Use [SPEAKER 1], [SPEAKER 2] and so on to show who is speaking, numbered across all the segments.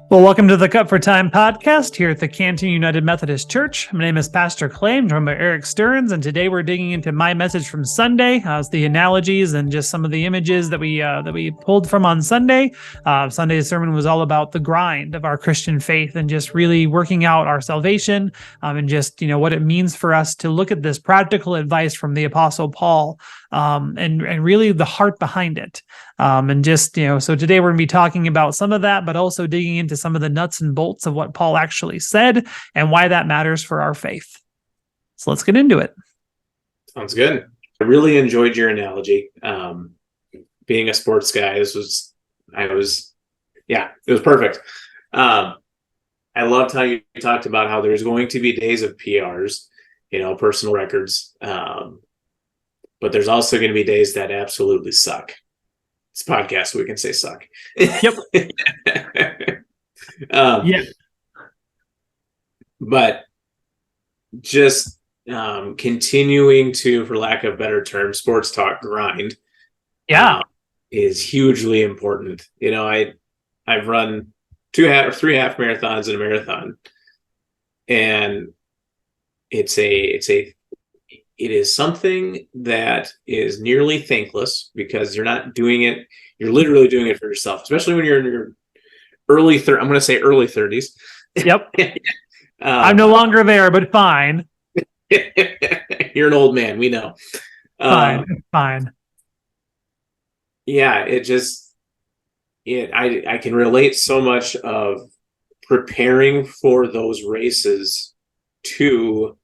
[SPEAKER 1] Well, welcome to the Cut for Time podcast here at the Canton United Methodist Church. My name is Pastor Clay. I'm joined by Eric Stearns, and today we're digging into my message from Sunday, the analogies and just some of the images that we pulled from on Sunday. Sunday's sermon was all about the grind of our Christian faith and just really working out our salvation, and just what it means for us to look at this practical advice from the Apostle Paul, and really the heart behind it. And just, so today we're going to be talking about some of that, but also digging into some of the nuts and bolts of what Paul actually said and why that matters for our faith. So let's get into it.
[SPEAKER 2] Sounds good. I really enjoyed your analogy. Being a sports guy, it was perfect. I loved how you talked about how there's going to be days of PRs, personal records. But there's also going to be days that absolutely suck. It's a podcast, so we can say suck.
[SPEAKER 1] Yep.
[SPEAKER 2] Yeah. But just continuing to, for lack of a better term, sports talk grind.
[SPEAKER 1] Yeah.
[SPEAKER 2] Is hugely important. I've run 3 half marathons and a marathon, and it is something that is nearly thankless because you're not doing it. You're literally doing it for yourself, especially when you're in your early 30s.
[SPEAKER 1] Yep. I'm no longer there, but fine.
[SPEAKER 2] You're an old man. We know.
[SPEAKER 1] Fine.
[SPEAKER 2] Yeah. I can relate so much of preparing for those races to,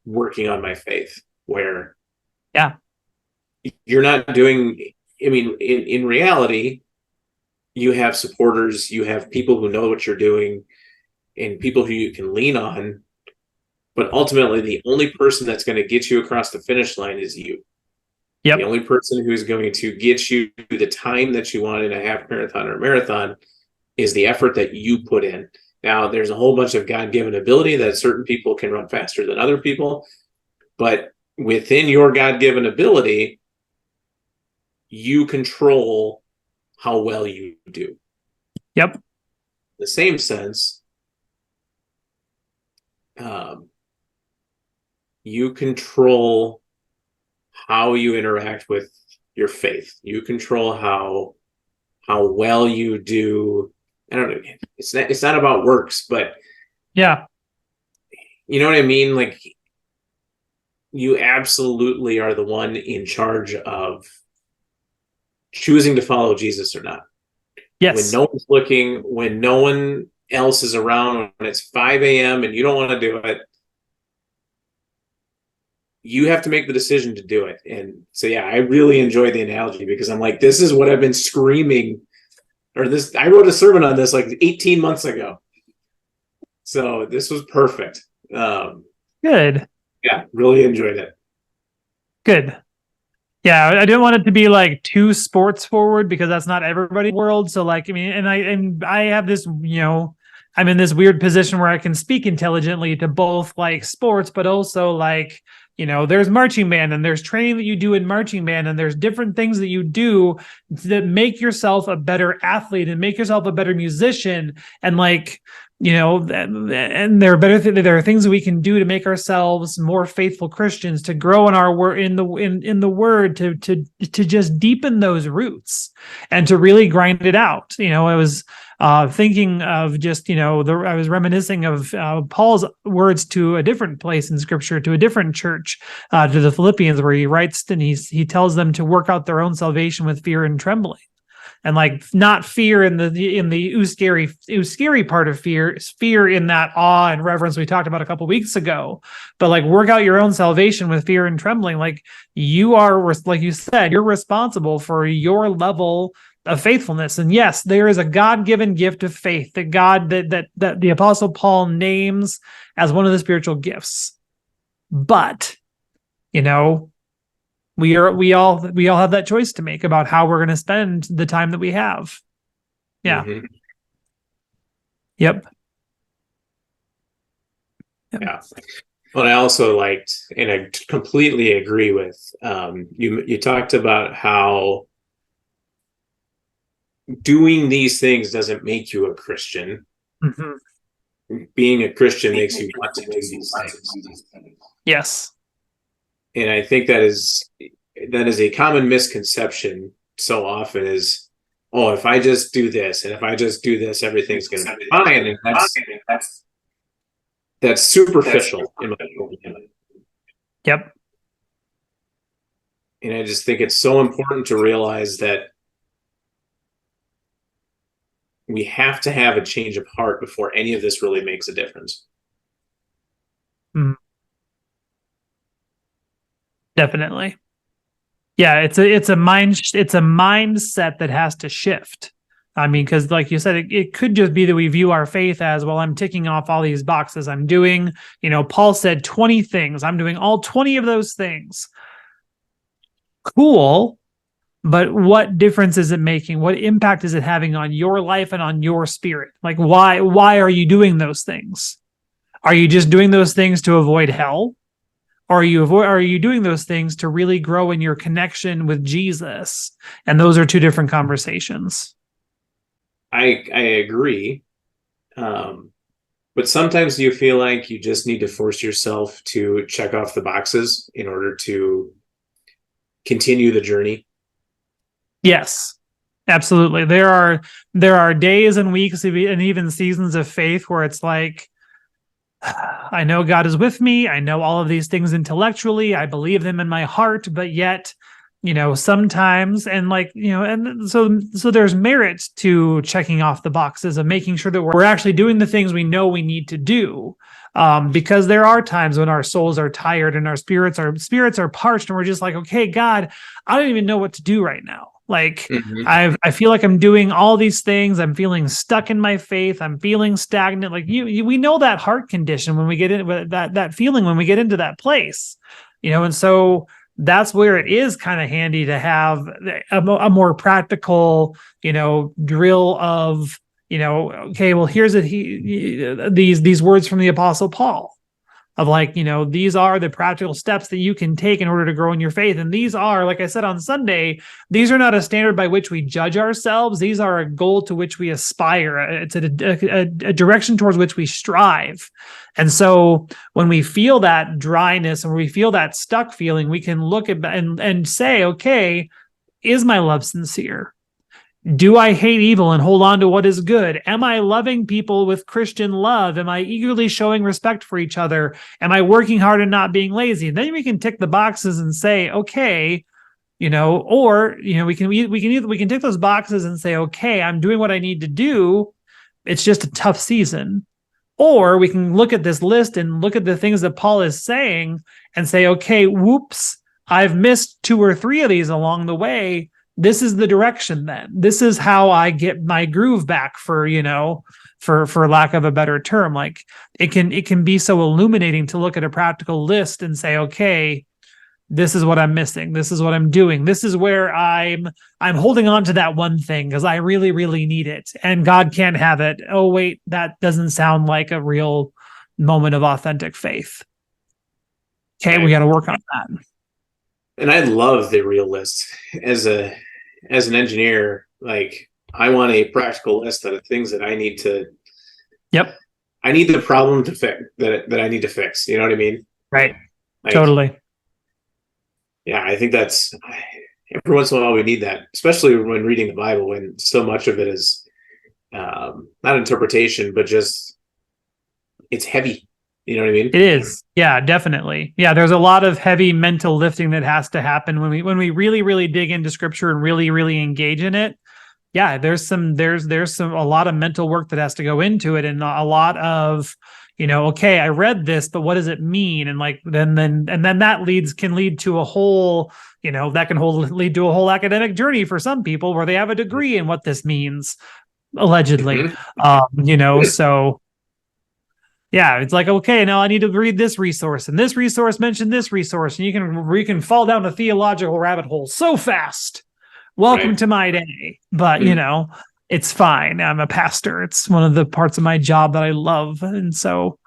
[SPEAKER 2] working on my faith, where you're not doing, in reality, you have supporters, you have people who know what you're doing and people who you can lean on, but ultimately the only person that's going to get you across the finish line is you.
[SPEAKER 1] Yep.
[SPEAKER 2] The only person who is going to get you the time that you want in a half marathon or a marathon is the effort that you put in. Now, there's a whole bunch of God-given ability that certain people can run faster than other people, but within your God-given ability, you control how well you do.
[SPEAKER 1] Yep.
[SPEAKER 2] In the same sense, you control how you interact with your faith. You control how well you do. I don't know. It's not about works, but
[SPEAKER 1] yeah,
[SPEAKER 2] you know what I mean? Like, you absolutely are the one in charge of choosing to follow Jesus or not.
[SPEAKER 1] Yes.
[SPEAKER 2] When no one's looking, when no one else is around, when it's 5 a.m. and you don't want to do it, you have to make the decision to do it. And so, yeah, I really enjoy the analogy because I'm like, this is what I've been screaming. I wrote a sermon on this like 18 months ago. So this was perfect.
[SPEAKER 1] Good.
[SPEAKER 2] Yeah, really enjoyed it. Good.
[SPEAKER 1] Yeah, I didn't want it to be like too sports forward because that's not everybody's world. So I have this, I'm in this weird position where I can speak intelligently to both like sports, but also like, there's marching band and there's training that you do in marching band and there's different things that you do that make yourself a better athlete and make yourself a better musician. And like, and there are things that we can do to make ourselves more faithful Christians, to grow in our word, in the word, to just deepen those roots and to really grind it out. I was thinking of just, I was reminiscing of Paul's words to a different place in Scripture, to a different church, to the Philippians, where he writes and he tells them to work out their own salvation with fear and trembling. And like, not fear in the scary part of fear in that awe and reverence we talked about a couple weeks ago, but like, work out your own salvation with fear and trembling. Like, you are, like you said, you're responsible for your level of faithfulness. And yes, there is a God-given gift of faith that the Apostle Paul names as one of the spiritual gifts. But, we all have that choice to make about how we're going to spend the time that we have. Yeah. Mm-hmm. Yep.
[SPEAKER 2] Yeah. But I also liked, and I completely agree with, you talked about how doing these things doesn't make you a Christian. Being a Christian makes you want to do these things.
[SPEAKER 1] Yes.
[SPEAKER 2] And I think that is a common misconception so often is, oh, if I just do this and if I just do this, everything's going to be fine. And that's superficial in my opinion.
[SPEAKER 1] Yep.
[SPEAKER 2] And I just think it's so important to realize that we have to have a change of heart before any of this really makes a difference.
[SPEAKER 1] Definitely. Yeah, it's a mindset that has to shift. I mean, because like you said, it could just be that we view our faith as, well, I'm ticking off all these boxes. I'm doing, Paul said 20 things. I'm doing all 20 of those things. Cool. But what difference is it making? What impact is it having on your life and on your spirit? Like, why are you doing those things? Are you just doing those things to avoid hell? Or are you doing those things to really grow in your connection with Jesus? And those are two different conversations.
[SPEAKER 2] I agree. But sometimes you feel like you just need to force yourself to check off the boxes in order to continue the journey.
[SPEAKER 1] Yes, absolutely. There are days and weeks and even seasons of faith where it's like, I know God is with me. I know all of these things intellectually. I believe them in my heart, but yet, sometimes, and and so there's merit to checking off the boxes of making sure that we're actually doing the things we know we need to do. Because there are times when our souls are tired and our spirits are parched, and we're just like, okay, God, I don't even know what to do right now. Like, I feel like I'm doing all these things. I'm feeling stuck in my faith. I'm feeling stagnant. Like we know that heart condition when we get into that feeling when we get into that place, and so that's where it is kind of handy to have a more practical, drill of, okay, well, here's these words from the Apostle Paul. Of like, these are the practical steps that you can take in order to grow in your faith. And these are, like I said on Sunday, these are not a standard by which we judge ourselves. These are a goal to which we aspire. It's a direction towards which we strive. And so when we feel that dryness and we feel that stuck feeling, we can look at and say, okay, is my love sincere? Do I hate evil and hold on to what is good? Am I loving people with Christian love? Am I eagerly showing respect for each other? Am I working hard and not being lazy? Then we can tick the boxes and say, okay, we can tick those boxes and say, okay, I'm doing what I need to do. It's just a tough season. Or we can look at this list and look at the things that Paul is saying and say, okay, whoops, I've missed 2 or 3 of these along the way. This is the direction then. This is how I get my groove back for lack of a better term. Like it can be so illuminating to look at a practical list and say, okay, this is what I'm missing. This is what I'm doing. This is where I'm holding on to that one thing because I really, really need it. And God can't have it. Oh, wait, that doesn't sound like a real moment of authentic faith. Okay, we got to work on that.
[SPEAKER 2] And I love the real list as an engineer. Like I want a practical list of things that I need to.
[SPEAKER 1] Yep.
[SPEAKER 2] I need the problem to fix that I need to fix. You know what I mean?
[SPEAKER 1] Right. Like, totally.
[SPEAKER 2] Yeah, I think that's every once in a while we need that, especially when reading the Bible, when so much of it is not interpretation, but just it's heavy. You know what I mean?
[SPEAKER 1] It is. Yeah, definitely. Yeah, there's a lot of heavy mental lifting that has to happen when we really, really dig into scripture and really, really engage in it. Yeah, there's a lot of mental work that has to go into it, and a lot of, okay, I read this, but what does it mean? And like then that can lead to a whole, lead to a whole academic journey for some people where they have a degree in what this means, allegedly. So yeah, it's like, okay, now I need to read this resource, and this resource mentioned this resource, and you can fall down a theological rabbit hole so fast. Welcome to my day. But, it's fine. I'm a pastor. It's one of the parts of my job that I love. And so,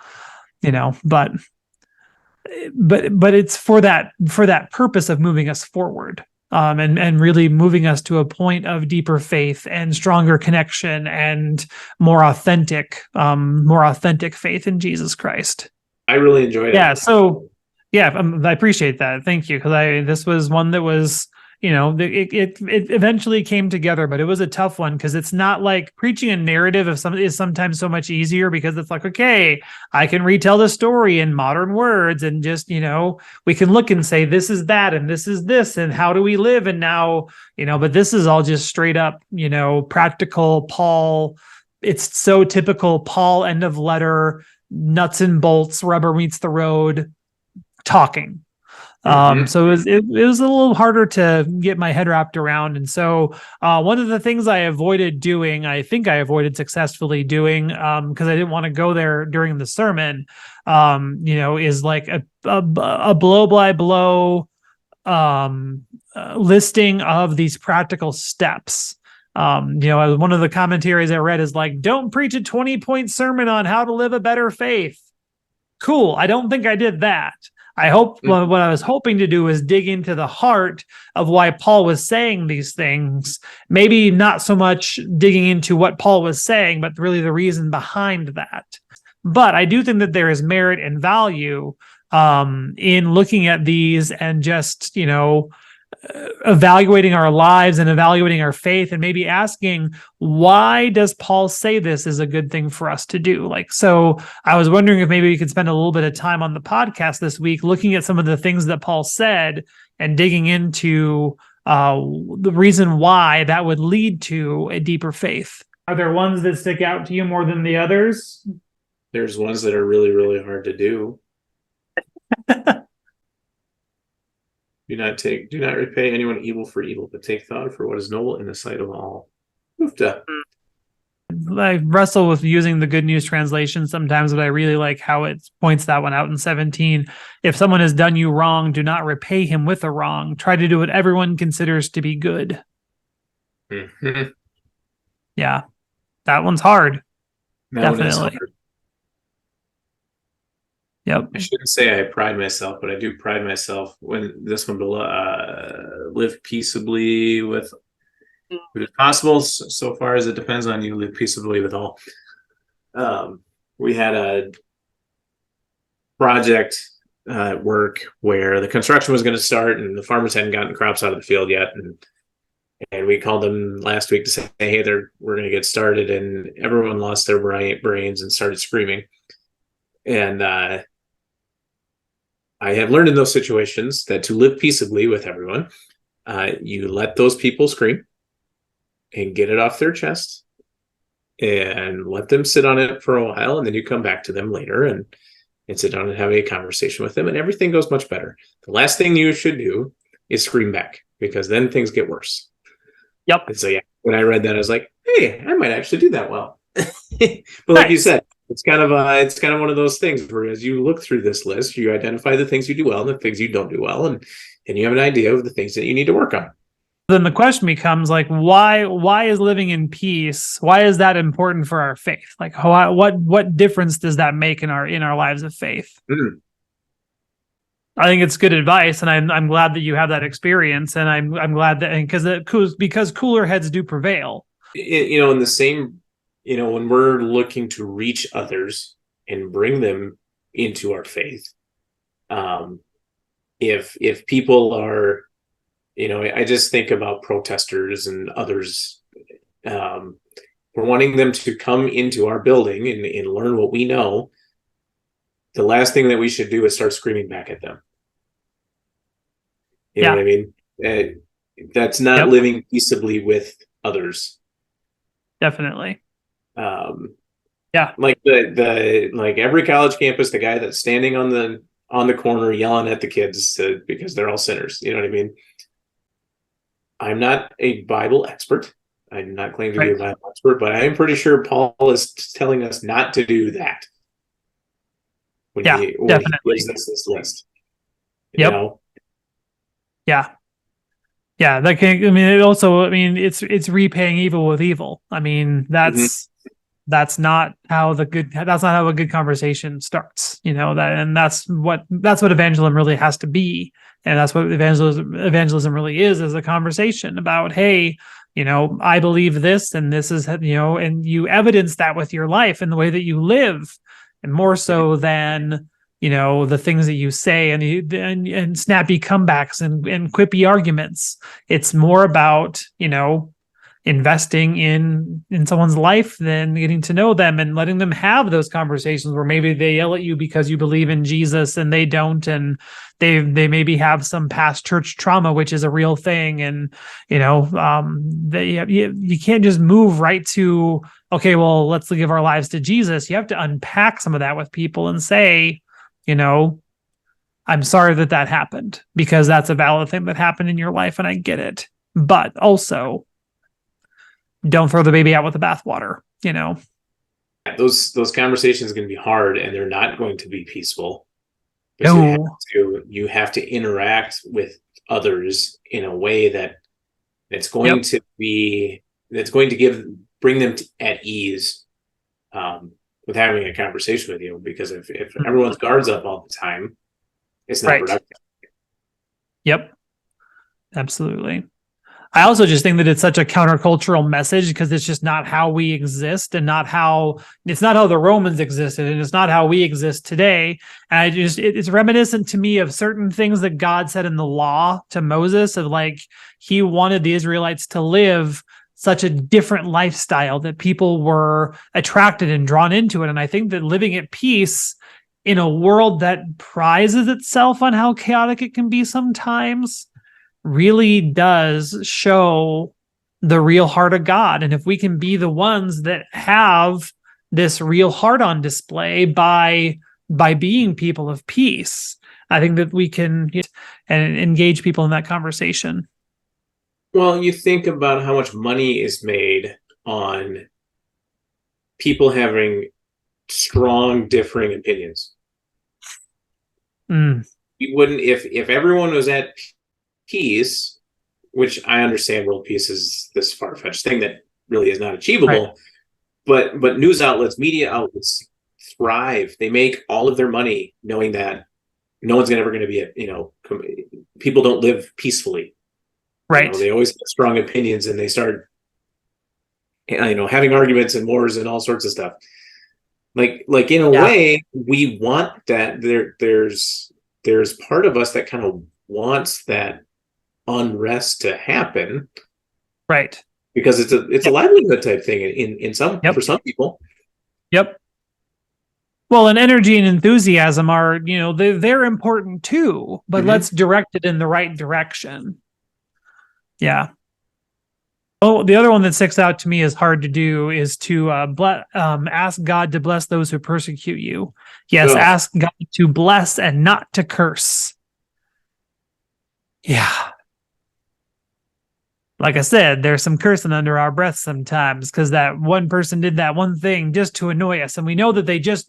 [SPEAKER 1] but it's for that purpose of moving us forward. and really moving us to a point of deeper faith and stronger connection and more authentic faith in Jesus Christ.
[SPEAKER 2] I really enjoyed it.
[SPEAKER 1] Yeah. So yeah, I appreciate that. Thank you. Because this was one that was, it eventually came together, but it was a tough one because it's not like preaching a narrative of something is sometimes so much easier because it's like, okay, I can retell the story in modern words and just, we can look and say, this is that, and this is this, and how do we live? And now, but this is all just straight up, practical Paul. It's so typical Paul end of letter, nuts and bolts, rubber meets the road talking. So it was a little harder to get my head wrapped around. And so one of the things I avoided doing, I think I avoided successfully doing, because I didn't want to go there during the sermon, is like a blow by blow listing of these practical steps. One of the commentaries I read is like, don't preach a 20-point sermon on how to live a better faith. Cool. I don't think I did that. I hope what I was hoping to do was dig into the heart of why Paul was saying these things. Maybe not so much digging into what Paul was saying, but really the reason behind that. But I do think that there is merit and value in looking at these and just, evaluating our lives and evaluating our faith and maybe asking, why does Paul say this is a good thing for us to do? So I was wondering if maybe we could spend a little bit of time on the podcast this week looking at some of the things that Paul said and digging into the reason why that would lead to a deeper faith. Are there ones that stick out to you more than the others?
[SPEAKER 2] There's ones that are really, really hard to do. Do not repay anyone evil for evil, but take thought for what is noble in the sight of all.
[SPEAKER 1] I wrestle with using the Good News translation sometimes, but I really like how it points that one out in 17. If someone has done you wrong, do not repay him with a wrong. Try to do what everyone considers to be good.
[SPEAKER 2] Mm-hmm.
[SPEAKER 1] Yeah, that one's hard.
[SPEAKER 2] Definitely.
[SPEAKER 1] Yep.
[SPEAKER 2] I shouldn't say I pride myself, but I do pride myself when this one live peaceably with if possible, so far as it depends on you, live peaceably with all. We had a project at work where the construction was going to start and the farmers hadn't gotten crops out of the field yet. And we called them last week to say, hey, we're going to get started. And everyone lost their brains and started screaming. And I have learned in those situations that to live peaceably with everyone, you let those people scream and get it off their chest and let them sit on it for a while. And then you come back to them later and sit down and have a conversation with them, and everything goes much better. The last thing you should do is scream back, because then things get worse.
[SPEAKER 1] Yep.
[SPEAKER 2] And so, yeah, when I read that, I was like, hey, I might actually do that well. But like you said, it's kind of one of those things where as you look through this list, you identify the things you do well and the things you don't do well, and you have an idea of the things that you need to work on.
[SPEAKER 1] Then the question becomes like, why is living in peace? Why is that important for our faith? Like, what difference does that make in our lives of faith?
[SPEAKER 2] Mm-hmm.
[SPEAKER 1] I think it's good advice, and I'm glad that you have that experience, and I'm glad that because cooler heads do prevail.
[SPEAKER 2] In the same, when we're looking to reach others and bring them into our faith, if people are, I just think about protesters and others. We're wanting them to come into our building and learn what we know. The last thing that we should do is start screaming back at them. You know what I mean? That's not living peaceably with others.
[SPEAKER 1] Definitely.
[SPEAKER 2] Like like every college campus, the guy that's standing on the corner yelling at the kids because they're all sinners. You know what I mean? I'm not a Bible expert. I do not claim to be a Bible expert, but I am pretty sure Paul is telling us not to do that. When he gives us this list. You know?
[SPEAKER 1] Yeah. That can. I mean, it's repaying evil with evil. I mean, that's that's not how a good conversation starts, and that's what evangelism really has to be. And that's what evangelism really is a conversation about, hey, I believe this, and this is, and you evidence that with your life and the way that you live, and more so than, the things that you say and snappy comebacks and quippy arguments. It's more about, investing in someone's life than getting to know them and letting them have those conversations where maybe they yell at you because you believe in Jesus and they don't, and they maybe have some past church trauma, which is a real thing. And you can't just move right to, okay, well, let's give our lives to Jesus. You have to unpack some of that with people and say, I'm sorry that happened, because that's a valid thing that happened in your life and I get it, but also don't throw the baby out with the bathwater.
[SPEAKER 2] Those conversations are going to be hard, and they're not going to be peaceful.
[SPEAKER 1] No.
[SPEAKER 2] You have to interact with others in a way that it's going to bring them at ease with having a conversation with you. Because if everyone's guards up all the time, it's not productive.
[SPEAKER 1] Yep, absolutely. I also just think that it's such a countercultural message, because it's just not how we exist, and it's not how the Romans existed, and it's not how we exist today. And it's reminiscent to me of certain things that God said in the law to Moses, of like, he wanted the Israelites to live such a different lifestyle that people were attracted and drawn into it. And I think that living at peace in a world that prizes itself on how chaotic it can be sometimes really does show the real heart of God. And if we can be the ones that have this real heart on display by being people of peace, I think that we can and engage people in that conversation.
[SPEAKER 2] Well, you think about how much money is made on people having strong differing opinions. You wouldn't, if everyone was at peace, which I understand world peace is this far-fetched thing that really is not achievable, right. But news outlets, media outlets thrive. They make all of their money knowing that no one's ever going to be people don't live peacefully.
[SPEAKER 1] Right.
[SPEAKER 2] They always have strong opinions, and they start having arguments and wars and all sorts of stuff. Like in a way, we want that. There's part of us that kind of wants that unrest to happen,
[SPEAKER 1] right?
[SPEAKER 2] Because it's a livelihood type thing in some for some people.
[SPEAKER 1] Yep. Well, and energy and enthusiasm are, they're important too, but let's direct it in the right direction. Yeah. Oh, the other one that sticks out to me as hard to do is to ask God to bless those who persecute you. Yes, ask God to bless and not to curse. Yeah. Like I said, there's some cursing under our breath sometimes, because that one person did that one thing just to annoy us, and we know that they just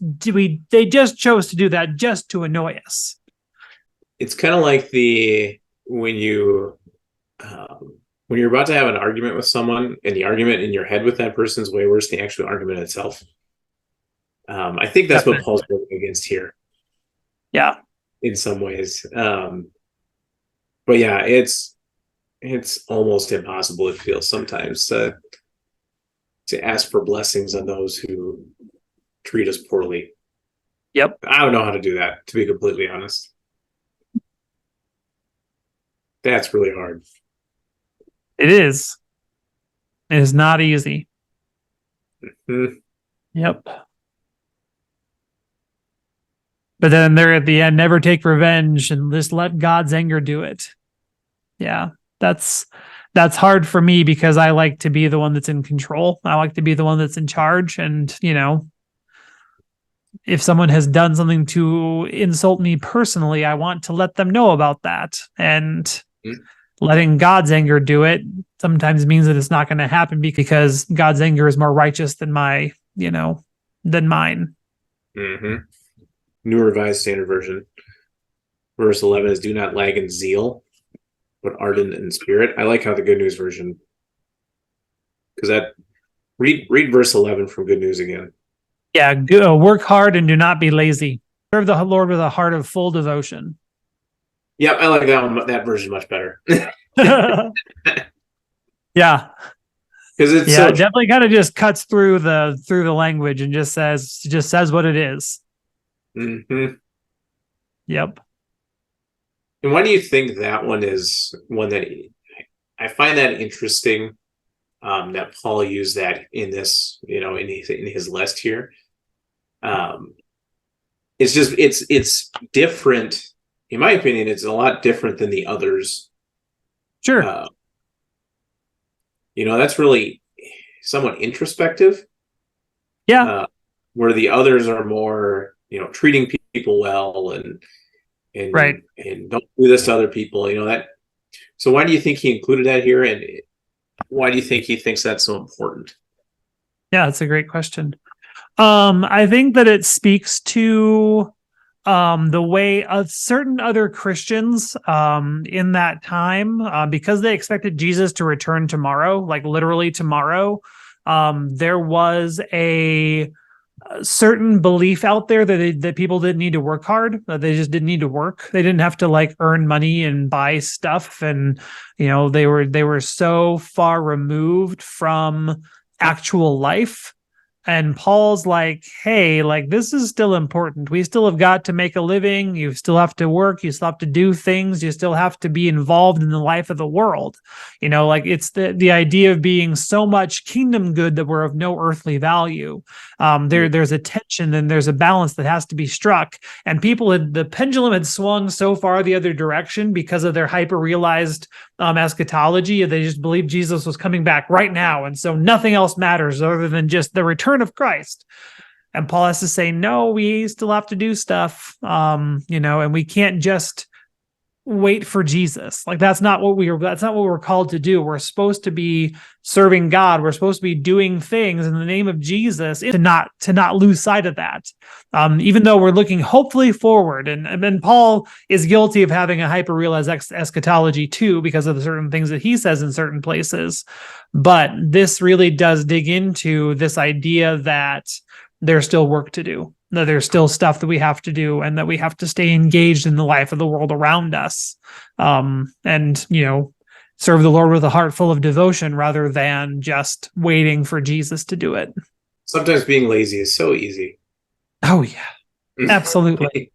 [SPEAKER 1] chose to do that just to annoy us.
[SPEAKER 2] It's kind of like when you're about to have an argument with someone, and the argument in your head with that person is way worse than the actual argument itself. I think that's what Paul's working against here.
[SPEAKER 1] Yeah,
[SPEAKER 2] in some ways. But yeah, it's almost impossible, it feels sometimes, to ask for blessings on those who treat us poorly.
[SPEAKER 1] Yep.
[SPEAKER 2] I don't know how to do that, to be completely honest. That's really hard.
[SPEAKER 1] It is. It is not easy.
[SPEAKER 2] Mm-hmm.
[SPEAKER 1] Yep. But then there at the end, never take revenge and just let God's anger do it. Yeah, that's hard for me, because I like to be the one that's in control. I like to be the one that's in charge. And, if someone has done something to insult me personally, I want to let them know about that. And letting God's anger do it sometimes means that it's not going to happen, because God's anger is more righteous than than mine.
[SPEAKER 2] Mm-hmm. New Revised Standard Version. Verse 11 is, do not lag in zeal, but ardent in spirit. I like how the Good News Version, because that Read verse 11 from Good News again.
[SPEAKER 1] Yeah, work hard and do not be lazy. Serve the Lord with a heart of full devotion.
[SPEAKER 2] Yeah, I like that one. That version much better.
[SPEAKER 1] Yeah.
[SPEAKER 2] Because it's
[SPEAKER 1] it definitely kind of just cuts through the language and just says what it is.
[SPEAKER 2] Mm-hmm.
[SPEAKER 1] Yep.
[SPEAKER 2] And why do you think that one is one that I find that interesting? That Paul used that in this, in his list here. It's just it's different, in my opinion. It's a lot different than the others.
[SPEAKER 1] Sure.
[SPEAKER 2] That's really somewhat introspective.
[SPEAKER 1] Yeah.
[SPEAKER 2] Where the others are more, treating people well and
[SPEAKER 1] right.
[SPEAKER 2] And don't do this to other people. That. So why do you think he included that here, and why do you think he thinks that's so important?
[SPEAKER 1] Yeah, that's a great question. I think that it speaks to the way of certain other Christians in that time, because they expected Jesus to return tomorrow, like literally tomorrow. There was a certain belief out there that people didn't need to work hard, that they just didn't need to work. They didn't have to like earn money and buy stuff, and they were so far removed from actual life. And Paul's like, hey, like this is still important. We still have got to make a living. You still have to work. You still have to do things. You still have to be involved in the life of the world. Like it's the idea of being so much kingdom good that we're of no earthly value. There's a tension and there's a balance that has to be struck. And the pendulum had swung so far the other direction because of their hyper-realized eschatology. They just believed Jesus was coming back right now. And so nothing else matters other than just the return of Christ. And Paul has to say, no, we still have to do stuff, and we can't just wait for Jesus. Like that's not what we're called to do. We're supposed to be serving God. We're supposed to be doing things in the name of Jesus to not lose sight of that. Even though we're looking hopefully forward, and Paul is guilty of having a hyper-realized eschatology too, because of the certain things that he says in certain places. But this really does dig into this idea that there's still work to do, that there's still stuff that we have to do, and that we have to stay engaged in the life of the world around us. And serve the Lord with a heart full of devotion rather than just waiting for Jesus to do it.
[SPEAKER 2] Sometimes being lazy is so easy.
[SPEAKER 1] Oh, yeah. Absolutely.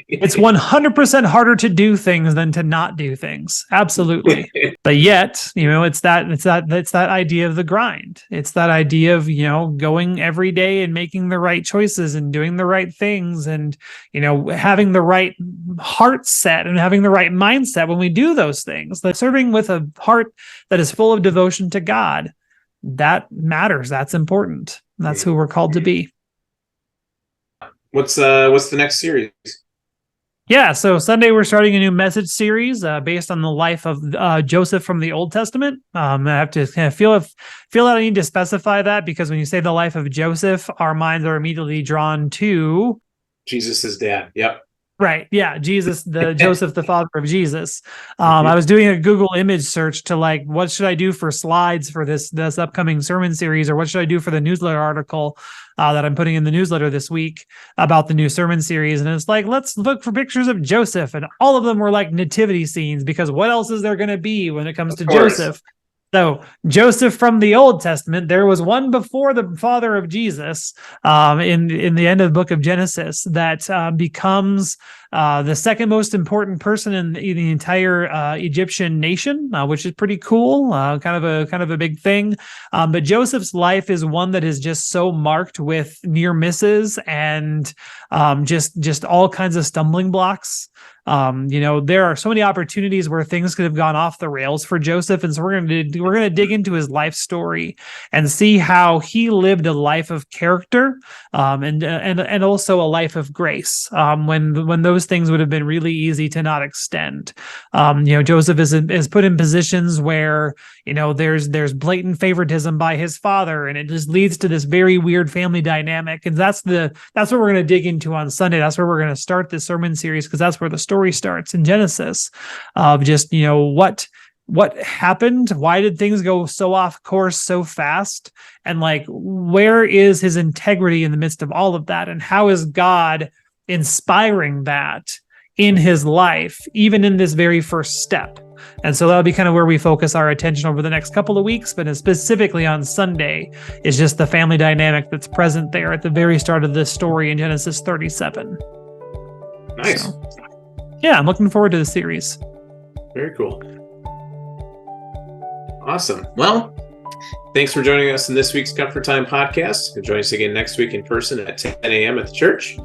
[SPEAKER 1] It's 100% harder to do things than to not do things. Absolutely. But yet, it's that idea of the grind. It's that idea of, going every day and making the right choices and doing the right things and, having the right heart set and having the right mindset when we do those things. Like serving with a heart that is full of devotion to God. That matters. That's important. That's who we're called to be.
[SPEAKER 2] What's the next series?
[SPEAKER 1] Yeah, so Sunday we're starting a new message series based on the life of Joseph from the Old Testament. I have to kind of feel that I need to specify that, because when you say the life of Joseph, our minds are immediately drawn to
[SPEAKER 2] Jesus' dad. Yep.
[SPEAKER 1] Right. Yeah. Jesus, Joseph, the father of Jesus. I was doing a Google image search to what should I do for slides for this upcoming sermon series, or what should I do for the newsletter article that I'm putting in the newsletter this week about the new sermon series. And it's let's look for pictures of Joseph. And all of them were nativity scenes, because what else is there going to be when it comes to Joseph? So Joseph from the Old Testament, there was one before the father of Jesus in the end of the book of Genesis that becomes the second most important person in the entire Egyptian nation, which is pretty cool, kind of a big thing. But Joseph's life is one that is just so marked with near misses and just all kinds of stumbling blocks. There are so many opportunities where things could have gone off the rails for Joseph, and so we're going to dig into his life story and see how he lived a life of character, and also a life of grace. When those things would have been really easy to not extend. Joseph is put in positions where there's blatant favoritism by his father, and it just leads to this very weird family dynamic. And that's what we're going to dig into on Sunday. That's where we're going to start this sermon series, because that's where the story starts in Genesis, of just what happened? Why did things go so off course so fast? And like, where is his integrity in the midst of all of that? And how is God inspiring that in his life, even in this very first step? And so that'll be kind of where we focus our attention over the next couple of weeks, but specifically on Sunday is just the family dynamic that's present there at the very start of this story in Genesis 37.
[SPEAKER 2] Nice.
[SPEAKER 1] So, yeah, I'm looking forward to the series.
[SPEAKER 2] Very cool. Awesome. Well, thanks for joining us in this week's Comfort Time podcast. And join us again next week in person at 10 a.m. at the church,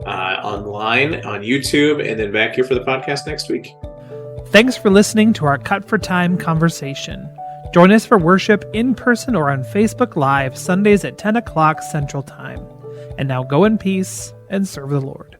[SPEAKER 2] online, on YouTube, and then back here for the podcast next week.
[SPEAKER 1] Thanks for listening to our Cut for Time conversation. Join us for worship in person or on Facebook Live Sundays at 10 o'clock Central Time. And now go in peace and serve the Lord.